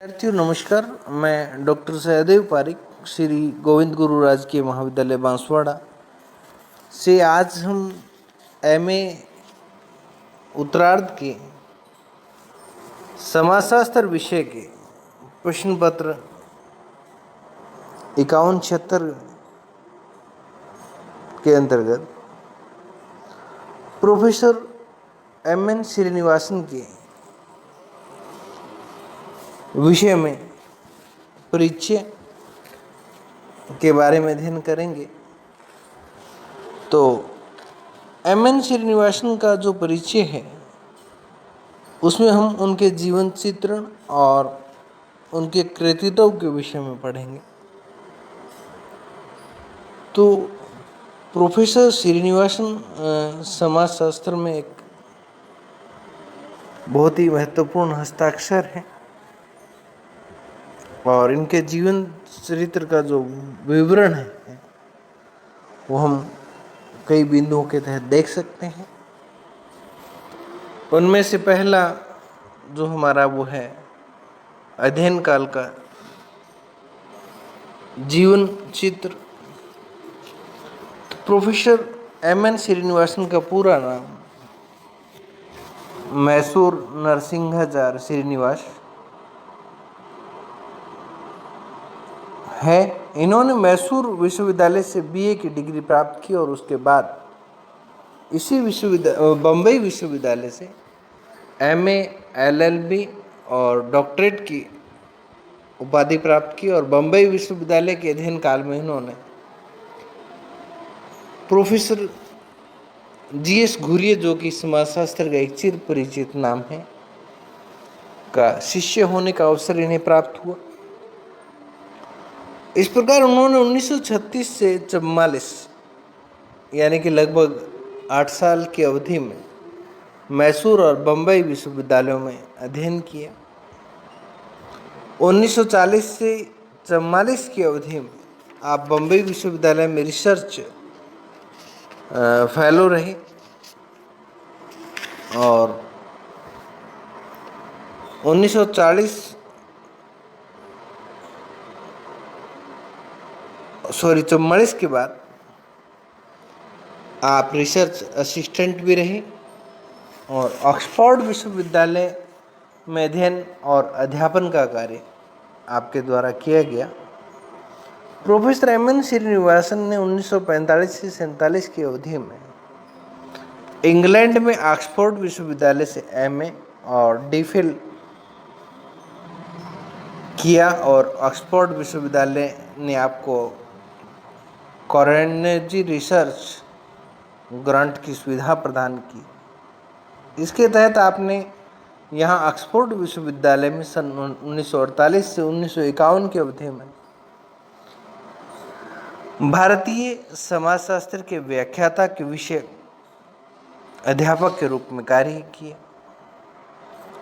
विद्यार्थियों नमस्कार। मैं डॉक्टर सहदेव पारिक, श्री गोविंद गुरु राजकीय महाविद्यालय बांसवाड़ा से आज हम एमए उत्तरार्ध के समाजशास्त्र विषय के प्रश्न पत्र 51-76 के अंतर्गत प्रोफेसर एम.एन. श्रीनिवासन के विषय में परिचय के बारे में अध्ययन करेंगे। तो एम.एन. श्रीनिवासन का जो परिचय है उसमें हम उनके जीवन चित्रण और उनके कृतित्व के विषय में पढ़ेंगे। तो प्रोफेसर श्रीनिवासन समाजशास्त्र में एक बहुत ही महत्वपूर्ण हस्ताक्षर है और इनके जीवन चरित्र का जो विवरण है वो हम कई बिंदुओं के तहत देख सकते हैं। उनमें से पहला जो हमारा वो है अध्ययन काल का जीवन चित्र। तो प्रोफेसर एम.एन. श्रीनिवासन का पूरा नाम मैसूर नरसिंहाचार्य श्रीनिवास है। इन्होंने मैसूर विश्वविद्यालय से बीए की डिग्री प्राप्त की और उसके बाद इसी बम्बई विश्वविद्यालय से एमए, एलएलबी और डॉक्टरेट की उपाधि प्राप्त की और बम्बई विश्वविद्यालय के अध्ययन काल में इन्होंने प्रोफेसर जीएस घुरिये, जो कि समाजशास्त्र का एक चिर परिचित नाम है, का शिष्य होने का अवसर इन्हें प्राप्त हुआ। इस प्रकार उन्होंने 1936 से 44 यानी कि लगभग 8 साल की अवधि में मैसूर और बम्बई विश्वविद्यालयों में अध्ययन किया। 1940 से 44 की अवधि में आप बम्बई विश्वविद्यालय में रिसर्च फेलो रहे और 44 के बाद आप रिसर्च असिस्टेंट भी रहे और ऑक्सफोर्ड विश्वविद्यालय में अध्ययन और अध्यापन का कार्य आपके द्वारा किया गया। Professor M.N.. श्रीनिवासन ने 1945 से 47 की अवधि में इंग्लैंड में ऑक्सफोर्ड विश्वविद्यालय से एमए और डीफिल किया और ऑक्सफोर्ड विश्वविद्यालय ने आपको कॉरेनेजी रिसर्च ग्रांट की सुविधा प्रदान की। इसके तहत आपने यहाँ ऑक्सफोर्ड विश्वविद्यालय में सन 1948 से 1951 की अवधि में भारतीय समाजशास्त्र के व्याख्याता के विषय अध्यापक के रूप में कार्य किए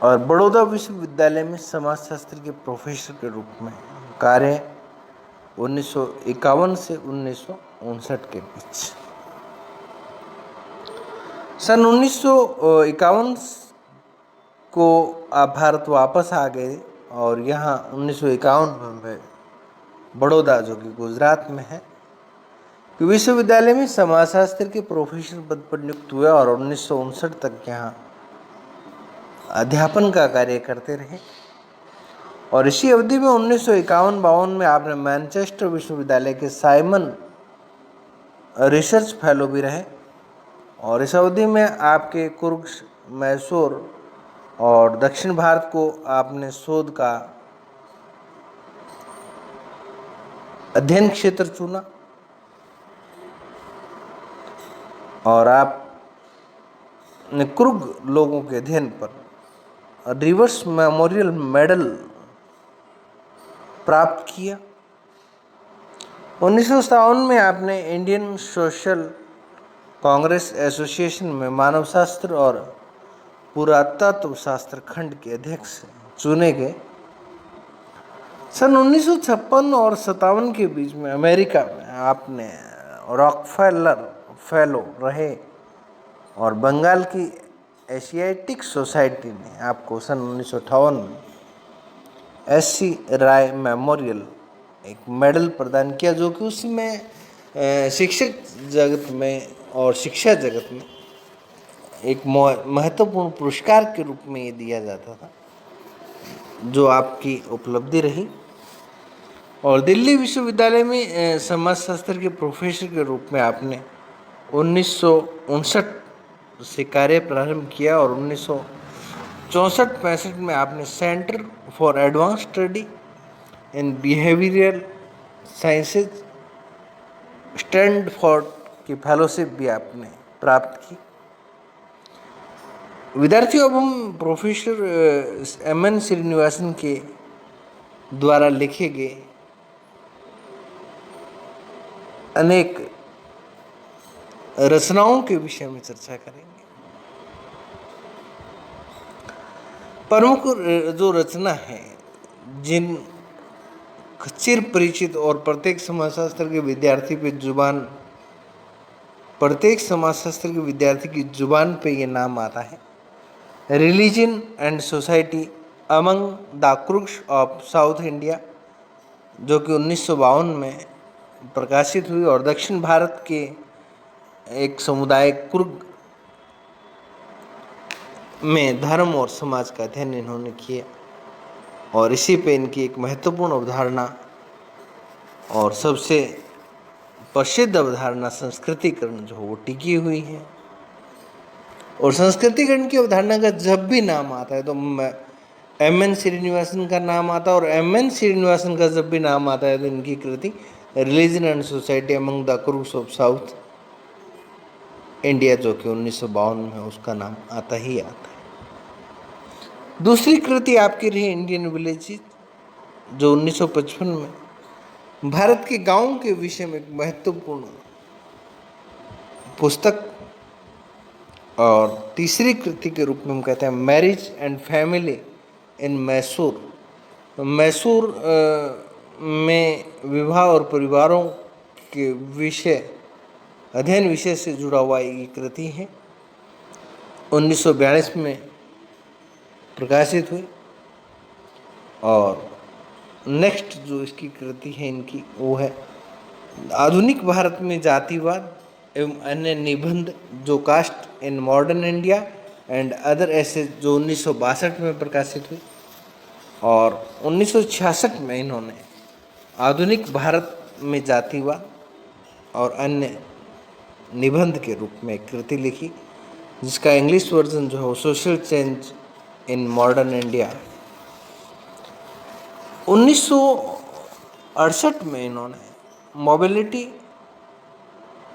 और बड़ौदा विश्वविद्यालय में समाजशास्त्र के प्रोफेसर के रूप में कार्य 1951 से 1959 के बीच। सन 1951 को आप भारत वापस आ गए और यहाँ 1951 में बड़ौदा, जो कि गुजरात में है, विश्वविद्यालय में समाजशास्त्र के प्रोफेसर पद पर नियुक्त हुए और 1959 तक यहाँ अध्यापन का कार्य करते रहे। और इसी अवधि में 1951-52 में आपने मैनचेस्टर विश्वविद्यालय के साइमन रिसर्च फेलो भी रहे और इस अवधि में आपके कुर्ग, मैसूर और दक्षिण भारत को आपने शोध का अध्ययन क्षेत्र चुना और आपने कुर्ग लोगों के अध्ययन पर रिवर्स मेमोरियल मेडल प्राप्त किया। 1957 में आपने इंडियन सोशल कांग्रेस एसोसिएशन में मानव शास्त्र और पुरातत्व शास्त्र खंड के अध्यक्ष चुने गए। सन 1956 और 57 के बीच में अमेरिका में आपने रॉकफेलर फेलो रहे और बंगाल की एशियाटिक सोसाइटी ने आपको सन 1958 में एस.सी. राय मेमोरियल एक मेडल प्रदान किया, जो कि उसमें शिक्षक जगत में और शिक्षा जगत में एक महत्वपूर्ण पुरस्कार के रूप में ये दिया जाता था, जो आपकी उपलब्धि रही। और दिल्ली विश्वविद्यालय में समाजशास्त्र के प्रोफेसर के रूप में आपने 1959 से कार्य प्रारंभ किया और 1964-65 में आपने centre for advance study in behavioural sciences Stanford की फेलोशिप भी आपने प्राप्त की। विद्यार्थियों, अब हम प्रोफेसर एम.एन. श्रीनिवासन के द्वारा लिखे गए अनेक रचनाओं के विषय में चर्चा करेंगे। प्रमुख जो रचना है, जिन चिर परिचित और प्रत्येक समाजशास्त्र के विद्यार्थी की जुबान पे ये नाम आता है, religion and society among the crooks of south India, जो कि 1952 में प्रकाशित हुई और दक्षिण भारत के एक समुदाय कुर्ग में धर्म और समाज का अध्ययन इन्होंने किया और इसी पे इनकी एक महत्वपूर्ण अवधारणा और सबसे प्रसिद्ध अवधारणा संस्कृतिकरण जो वो टिकी हुई है। और संस्कृतिकरण की अवधारणा का जब भी नाम आता है तो एम.एन. श्रीनिवासन का नाम आता है, और एम.एन. श्रीनिवासन का जब भी नाम आता है तो इनकी कृति religion and society among the crooks of south India, जो कि 1952 में उसका नाम आता ही आता है। दूसरी कृति आपकी रही इंडियन विलेजेस, जो 1955 में भारत के गांव के विषय में एक महत्वपूर्ण पुस्तक। और तीसरी कृति के रूप में हम कहते हैं marriage and family in Mysore. Mysore में विवाह और परिवारों के अध्ययन विषय से जुड़ा हुआ ये कृति है, 1942 में प्रकाशित हुई। और नेक्स्ट जो इसकी कृति है इनकी, वो है आधुनिक भारत में जातिवाद एवं अन्य निबंध, जो caste in modern India and other ऐसे, जो 1962 में प्रकाशित हुई। और 1966 में इन्होंने आधुनिक भारत में जातिवाद और अन्य निबंध के रूप में एक कृति लिखी, जिसका इंग्लिश वर्जन जो है social change in modern India. 1968 में इन्होंने mobility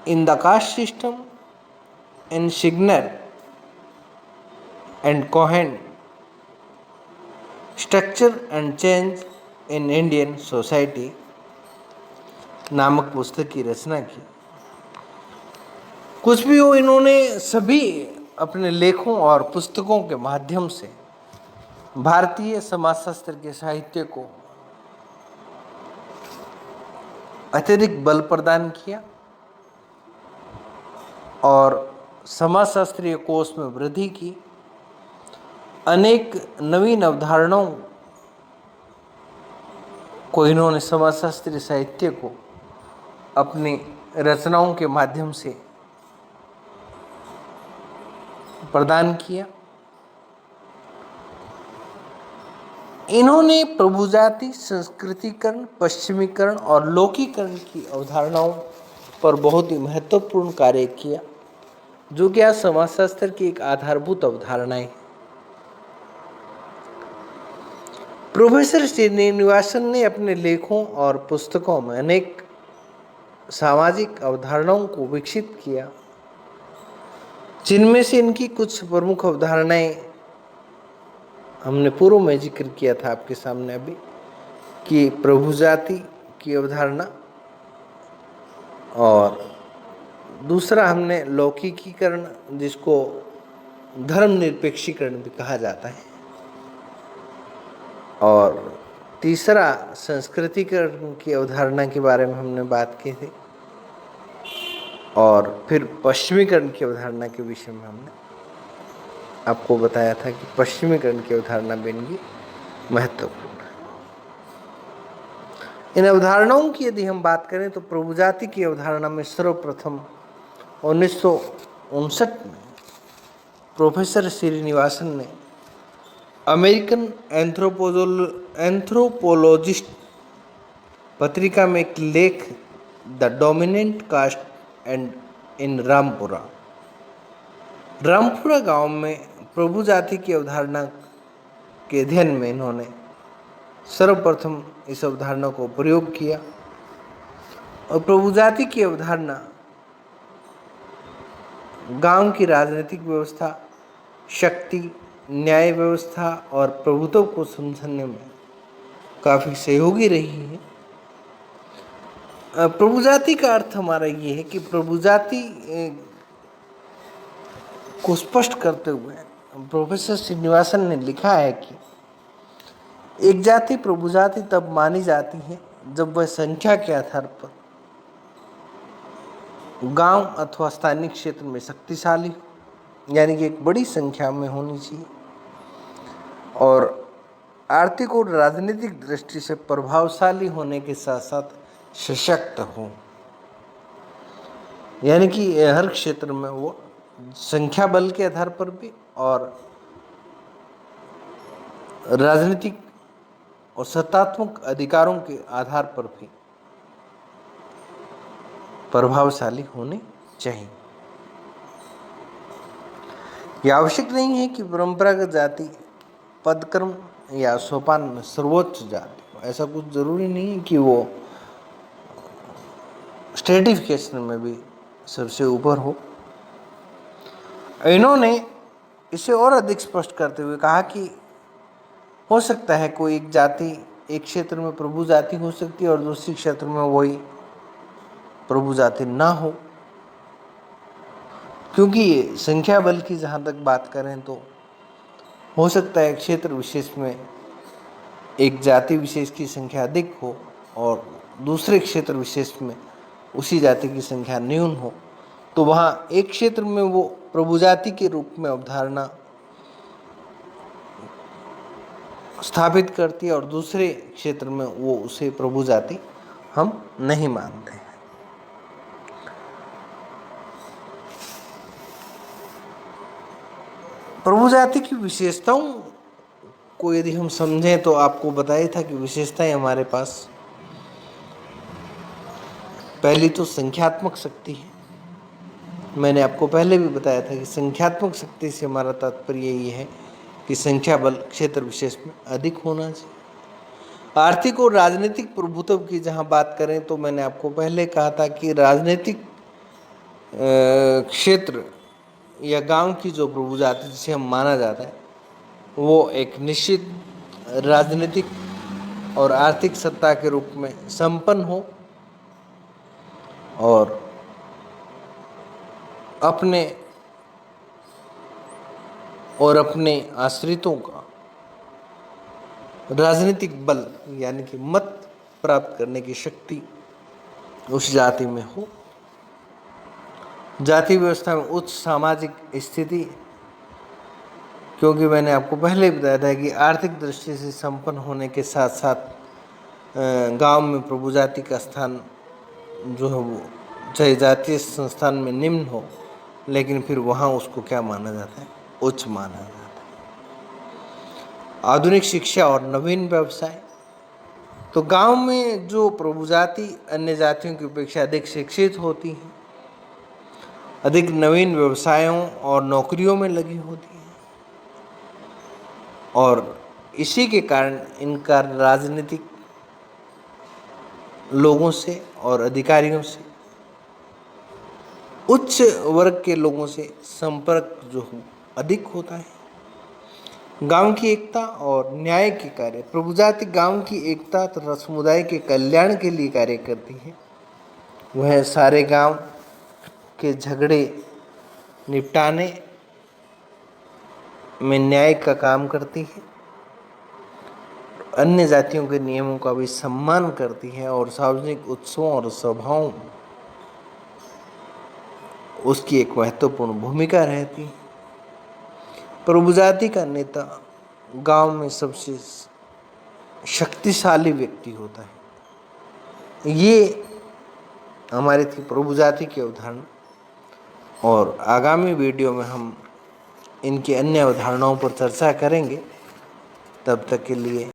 in the caste system in शिग्नर and Cohen structure and change in Indian society नामक पुस्तक की रचना की। कुछ भी हो, इन्होंने सभी अपने लेखों और पुस्तकों के माध्यम से भारतीय समाजशास्त्र के साहित्य को अत्यधिक बल प्रदान किया और समाजशास्त्रीय कोश में वृद्धि की। अनेक नवीन अवधारणाओं को इन्होंने समाजशास्त्रीय साहित्य को अपनी रचनाओं के माध्यम से प्रदान किया। इन्होंने प्रभुजाति, संस्कृतिकरण, पश्चिमीकरण और लौकिकरण की अवधारणाओं पर बहुत ही महत्वपूर्ण कार्य किया, जो कि आज समाजशास्त्र की एक आधारभूत अवधारणाएं हैं। प्रोफेसर श्रीनिवासन ने अपने लेखों और पुस्तकों में अनेक सामाजिक अवधारणाओं को विकसित किया, जिनमें से इनकी कुछ प्रमुख अवधारणाएं हमने पूर्व में जिक्र किया था आपके सामने अभी, कि प्रभुजाति की अवधारणा, और दूसरा हमने लौकिकीकरण, जिसको धर्मनिरपेक्षीकरण भी कहा जाता है, और तीसरा संस्कृतिकरण की अवधारणा के बारे में हमने बात की थी, और फिर पश्चिमीकरण की अवधारणा के विषय में हमने आपको बताया था कि पश्चिमीकरण की अवधारणा भी इनकी महत्वपूर्ण है। इन अवधारणाओं की यदि हम बात करें तो प्रभु जाति की अवधारणा में सर्वप्रथम 1959 में प्रोफेसर श्रीनिवासन ने अमेरिकन एंथ्रोपोलॉजिस्ट पत्रिका में एक लेख the dominant caste and in Rampura गांव में प्रभु जाति की अवधारणा के अध्ययन में इन्होंने सर्वप्रथम इस अवधारणा को प्रयोग किया और प्रभु जाति की अवधारणा गांव की राजनीतिक व्यवस्था, शक्ति, न्याय व्यवस्था और प्रभुत्व को समझने में काफी सहयोगी रही है। प्रभु जाति का अर्थ हमारा ये है कि प्रभु जाति को स्पष्ट करते हुए प्रोफेसर श्रीनिवासन ने लिखा है कि एक जाति प्रभु जाति तब मानी जाती है जब वह संख्या के आधार पर गांव अथवा स्थानीय क्षेत्र में शक्तिशाली, यानी कि एक बड़ी संख्या में होनी चाहिए, और आर्थिक और राजनीतिक दृष्टि से प्रभावशाली होने के साथ साथ सशक्त हो, यानी कि हर क्षेत्र में वो संख्या बल के आधार पर भी और राजनीतिक और सत्तात्मक अधिकारों के आधार पर भी प्रभावशाली होने चाहिए। यह आवश्यक नहीं है कि परंपरागत जाति पदक्रम या सोपान में सर्वोच्च जाति हो, ऐसा कुछ जरूरी नहीं है कि वो स्ट्रेटिफिकेशन में भी सबसे ऊपर हो। इन्होंने इसे और अधिक स्पष्ट करते हुए कहा कि हो सकता है कोई एक जाति एक क्षेत्र में प्रभु जाति हो सकती है और दूसरे क्षेत्र में वही प्रभु जाति ना हो, क्योंकि संख्या बल की जहाँ तक बात करें तो हो सकता है क्षेत्र विशेष में एक जाति विशेष की संख्या अधिक हो और दूसरे क्षेत्र विशेष में उसी जाति की संख्या न्यून हो, तो वहाँ एक क्षेत्र में वो प्रभु जाति के रूप में अवधारणा स्थापित करती है और दूसरे क्षेत्र में वो उसे प्रभु जाति हम नहीं मानते हैं। प्रभु जाति की विशेषताओं को यदि हम समझें तो आपको बताया था कि विशेषताएं हमारे पास पहली तो संख्यात्मक शक्ति है। मैंने आपको पहले भी बताया था कि संख्यात्मक शक्ति से हमारा तात्पर्य ये है कि संख्या बल क्षेत्र विशेष में अधिक होना चाहिए। आर्थिक और राजनीतिक प्रभुत्व की जहाँ बात करें तो मैंने आपको पहले कहा था कि राजनीतिक क्षेत्र या गांव की जो प्रभु जाति जिसे हम माना जाता है वो एक निश्चित राजनीतिक और आर्थिक सत्ता के रूप में संपन्न हो और अपने आश्रितों का राजनीतिक बल यानी कि मत प्राप्त करने की शक्ति उस जाति में हो। जाति व्यवस्था में उच्च सामाजिक स्थिति, क्योंकि मैंने आपको पहले बताया था कि आर्थिक दृष्टि से संपन्न होने के साथ साथ गांव में प्रभु जाति का स्थान जो है वो चाहे जातीय संस्थान में निम्न हो, लेकिन फिर वहाँ उसको क्या माना जाता है, उच्च माना जाता है। आधुनिक शिक्षा और नवीन व्यवसाय, तो गांव में जो प्रभु जाति अन्य जातियों की अपेक्षा अधिक शिक्षित होती हैं, अधिक नवीन व्यवसायों और नौकरियों में लगी होती हैं और इसी के कारण इनका राजनीतिक लोगों से और अधिकारियों से, उच्च वर्ग के लोगों से संपर्क जो अधिक होता है। गांव की एकता और न्याय के कार्य, प्रभु जाति गांव की एकता तथा समुदाय के कल्याण के लिए कार्य करती है। वह सारे गांव के झगड़े निपटाने में न्याय का काम करती है, अन्य जातियों के नियमों का भी सम्मान करती है और सार्वजनिक उत्सवों और सभाओं उसकी एक महत्वपूर्ण भूमिका रहती है। प्रभु जाति का नेता गांव में सबसे शक्तिशाली व्यक्ति होता है ये हमारी थी प्रभु जाति की अवधारणा, और आगामी वीडियो में हम इनकी अन्य अवधारणाओं पर चर्चा करेंगे। तब तक के लिए